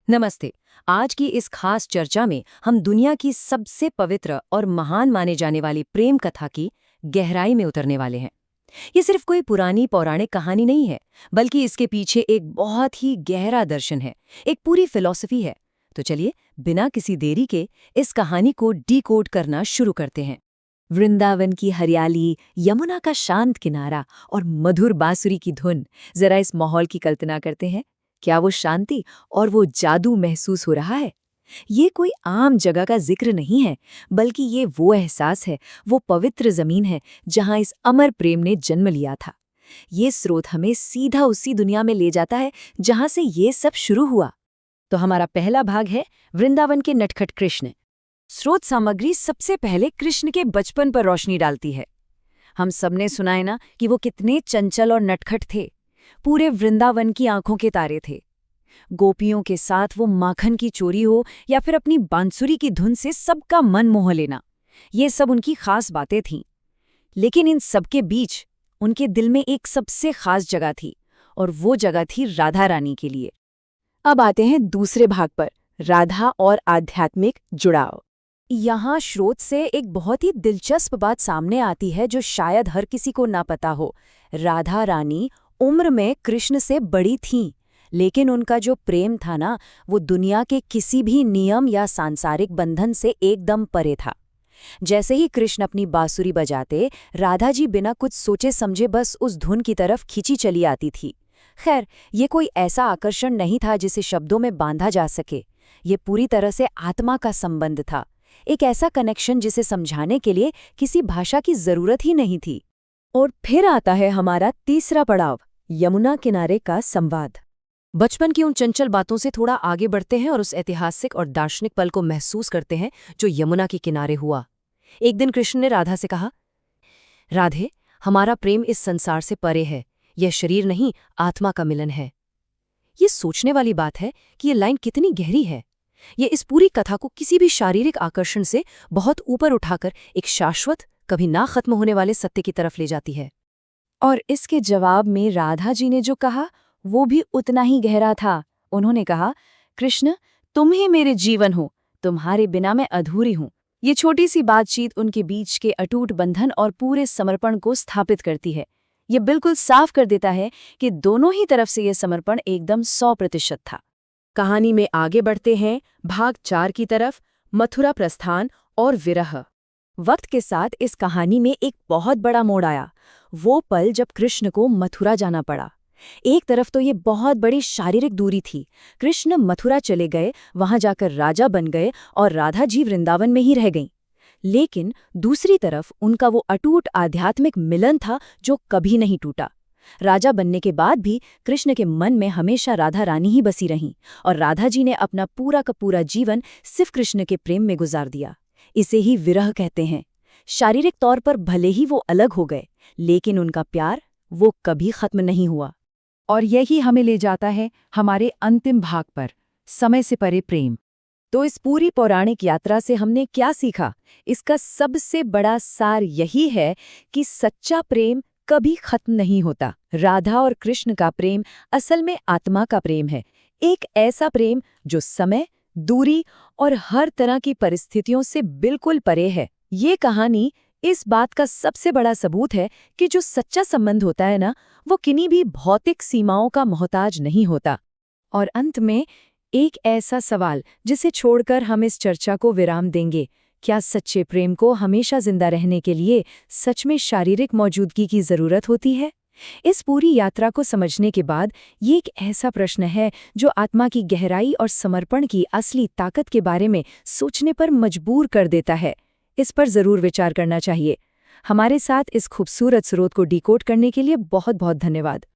नमस्ते। आज की इस खास चर्चा में हम दुनिया की सबसे पवित्र और महान माने जाने वाली प्रेम कथा की गहराई में उतरने वाले हैं। ये सिर्फ कोई पुरानी पौराणिक कहानी नहीं है, बल्कि इसके पीछे एक बहुत ही गहरा दर्शन है, एक पूरी फिलॉसफी है। तो चलिए, बिना किसी देरी के इस कहानी को डीकोड करना शुरू करते हैं। वृंदावन की हरियाली, यमुना का शांत किनारा और मधुर बांसुरी की धुन, जरा इस माहौल की कल्पना करते हैं। क्या वो शांति और वो जादू महसूस हो रहा है? ये कोई आम जगह का जिक्र नहीं है, बल्कि ये वो एहसास है, वो पवित्र जमीन है जहां इस अमर प्रेम ने जन्म लिया था। ये स्रोत हमें सीधा उसी दुनिया में ले जाता है जहां से ये सब शुरू हुआ। तो हमारा पहला भाग है वृंदावन के नटखट कृष्ण। स्रोत सामग्री सबसे पहले कृष्ण के बचपन पर रोशनी डालती है। हम सबने सुना है ना कि वो कितने चंचल और नटखट थे। पूरे वृंदावन की आंखों के तारे थे। गोपियों के साथ वो माखन की चोरी हो या फिर अपनी बांसुरी की धुन से सबका मन मोह लेना, ये सब उनकी खास बातें थीं। लेकिन इन सबके बीच उनके दिल में एक सबसे खास जगह थी, और वो जगह थी राधा रानी के लिए। अब आते हैं दूसरे भाग पर, राधा और आध्यात्मिक जुड़ाव। यहाँ स्रोत से एक बहुत ही दिलचस्प बात सामने आती है जो शायद हर किसी को ना पता हो। राधा रानी उम्र में कृष्ण से बड़ी थीं, लेकिन उनका जो प्रेम था ना, वो दुनिया के किसी भी नियम या सांसारिक बंधन से एकदम परे था। जैसे ही कृष्ण अपनी बांसुरी बजाते, राधा जी बिना कुछ सोचे समझे बस उस धुन की तरफ खींची चली आती थी। खैर, ये कोई ऐसा आकर्षण नहीं था जिसे शब्दों में बांधा जा सके। ये पूरी तरह से आत्मा का संबंध था, एक ऐसा कनेक्शन जिसे समझाने के लिए किसी भाषा की जरूरत ही नहीं थी। और फिर आता है हमारा तीसरा पड़ाव, यमुना किनारे का संवाद। बचपन की उन चंचल बातों से थोड़ा आगे बढ़ते हैं और उस ऐतिहासिक और दार्शनिक पल को महसूस करते हैं जो यमुना के किनारे हुआ। एक दिन कृष्ण ने राधा से कहा, राधे, हमारा प्रेम इस संसार से परे है। यह शरीर नहीं, आत्मा का मिलन है। ये सोचने वाली बात है कि ये लाइन कितनी गहरी है। ये इस पूरी कथा को किसी भी शारीरिक आकर्षण से बहुत ऊपर उठाकर एक शाश्वत, कभी ना खत्म होने वाले सत्य की तरफ ले जाती है। और इसके जवाब में राधा जी ने जो कहा वो भी उतना ही गहरा था। उन्होंने कहा, कृष्ण, तुम ही मेरे जीवन हो, तुम्हारे बिना मैं अधूरी हूँ। ये छोटी सी बातचीत उनके बीच के अटूट बंधन और पूरे समर्पण को स्थापित करती है। ये बिल्कुल साफ कर देता है कि दोनों ही तरफ से ये समर्पण एकदम 100% था। कहानी में आगे बढ़ते हैं भाग 4 की तरफ, मथुरा प्रस्थान और विरह। वक्त के साथ इस कहानी में एक बहुत बड़ा मोड़ आया, वो पल जब कृष्ण को मथुरा जाना पड़ा। एक तरफ तो ये बहुत बड़ी शारीरिक दूरी थी, कृष्ण मथुरा चले गए, वहां जाकर राजा बन गए और राधा जी वृंदावन में ही रह गईं। लेकिन दूसरी तरफ उनका वो अटूट आध्यात्मिक मिलन था जो कभी नहीं टूटा। राजा बनने के बाद भी कृष्ण के मन में हमेशा राधा रानी ही बसी रहीं, और राधा जी ने अपना पूरा का पूरा जीवन सिर्फ कृष्ण के प्रेम में गुजार दिया। इसे ही विरह कहते हैं। शारीरिक तौर पर भले ही वो अलग हो गए, लेकिन उनका प्यार वो कभी खत्म नहीं हुआ। और यही हमें ले जाता है हमारे अंतिम भाग पर, समय से परे प्रेम। तो इस पूरी पौराणिक यात्रा से हमने क्या सीखा? इसका सबसे बड़ा सार यही है कि सच्चा प्रेम कभी खत्म नहीं होता। राधा और कृष्ण का प्रेम असल में आत्मा का प्रेम है, एक ऐसा प्रेम जो समय, दूरी और हर तरह की परिस्थितियों से बिल्कुल परे है। ये कहानी इस बात का सबसे बड़ा सबूत है कि जो सच्चा संबंध होता है ना, वो किन्हीं भी भौतिक सीमाओं का मोहताज नहीं होता। और अंत में एक ऐसा सवाल जिसे छोड़कर हम इस चर्चा को विराम देंगे, क्या सच्चे प्रेम को हमेशा जिंदा रहने के लिए सच में शारीरिक मौजूदगी की जरूरत होती है? इस पूरी यात्रा को समझने के बाद ये एक ऐसा प्रश्न है जो आत्मा की गहराई और समर्पण की असली ताकत के बारे में सोचने पर मजबूर कर देता है। इस पर जरूर विचार करना चाहिए। हमारे साथ इस खूबसूरत स्रोत को डिकोड करने के लिए बहुत बहुत धन्यवाद।